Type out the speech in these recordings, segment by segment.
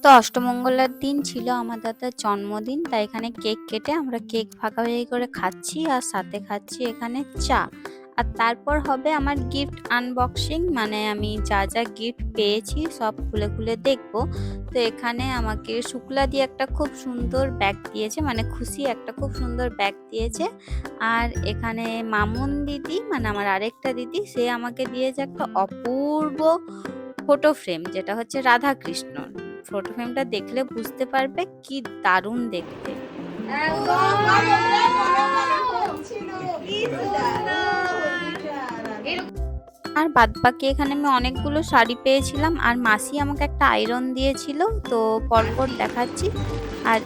তো অষ্টমঙ্গলার দিন ছিল আমার দাদার জন্মদিন, তাই এখানে কেক কেটে আমরা কেক ভাগাভাগি করে খাচ্ছি আর সাথে খাচ্ছি এখানে চা। আর তারপর হবে আমার গিফট আনবক্সিং, মানে আমি যা যা গিফট পেয়েছি সব খুলে খুলে দেখবো। তো এখানে আমাকে শুক্লা দিয়ে একটা খুব সুন্দর ব্যাগ দিয়েছে, মানে খুশি একটা খুব সুন্দর ব্যাগ দিয়েছে। আর এখানে মামুন দিদি, মানে আমার আরেকটা দিদি, সে আমাকে দিয়েছে একটা অপূর্ব ফটো ফ্রেম, যেটা হচ্ছে রাধা কৃষ্ণর। ফটো ফ্রেমটা দেখলে বুঝতে পারবে কি দারুণ দেখতে। আর বাদ বাকি এখানে আমি অনেকগুলো শাড়ি পেয়েছিলাম, আর মাসি আমাকে একটা আয়রন দিয়েছিল, তো পরপর দেখাচ্ছি। আর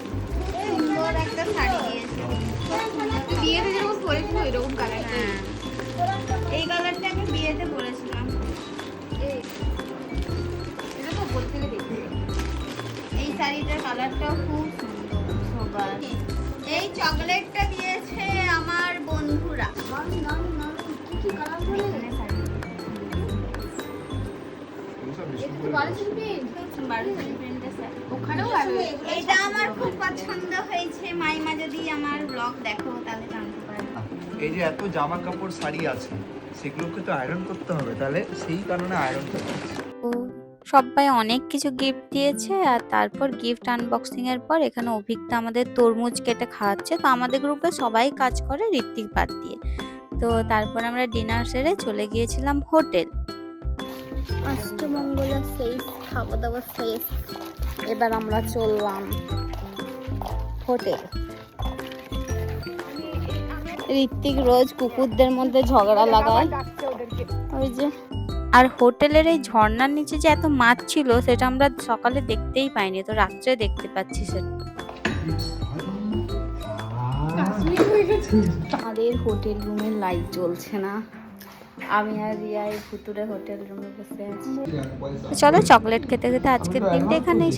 সুন্দর একটা শাড়ি দিয়েছে, বিয়েতে যেরকম পরেছিল এরকম কালার। হ্যাঁ, এই কালারটা আমি বিয়েতে পরেছিলাম। এই শাড়িটার কালারটাও খুব সুন্দর। সবার এই চকলেটটা দিয়েছে আমার বন্ধুরা। এইটা আমার খুব পছন্দ হয়েছে। মাইমা যদি আমার ব্লগ দেখো তাহলে জানতে পারবে। এই যে এত জামা কাপড় শাড়ি আছে, সেগুলোকে তো আয়রন করতে হবে, তাহলে সেই কারণে আয়রন করতে হবে। সবাই অনেক কিছু গিফট দিয়েছে। আর তারপর গিফট আনবক্সিং এর পর এখানে অভিজ্ঞতা আমাদের তরমুজ কেটে খাওয়াচ্ছে। তো আমাদের গ্রুপে সবাই কাজ করে ঋত্বিক বাদ দিয়ে। তো তারপর আমরা ডিনার সেরে চলে গিয়েছিলাম হোটেল। অষ্টমঙ্গলা শেষ, খাওয়া দাওয়া শেষ, এবার আমরা চললাম হোটেল। ঋত্বিক রোজ কুকুরদের মধ্যে ঝগড়া লাগায়, ওই যে। আর হোটেলের এই ঝর্ণার নিচে যে এত মাছ ছিল সেটা আমরা সকালে দেখতেই পাইনি, তো রাত্রে দেখতে পাচ্ছি সেটা। আমাদের হোটেল রুমের লাইট জ্বলছে না, আমি আর রিয়া এই ভুতুরে হোটেল রুমে বসে আছি। চলো চকলেট খেতে খেতে আজকের দিনটা এখানেই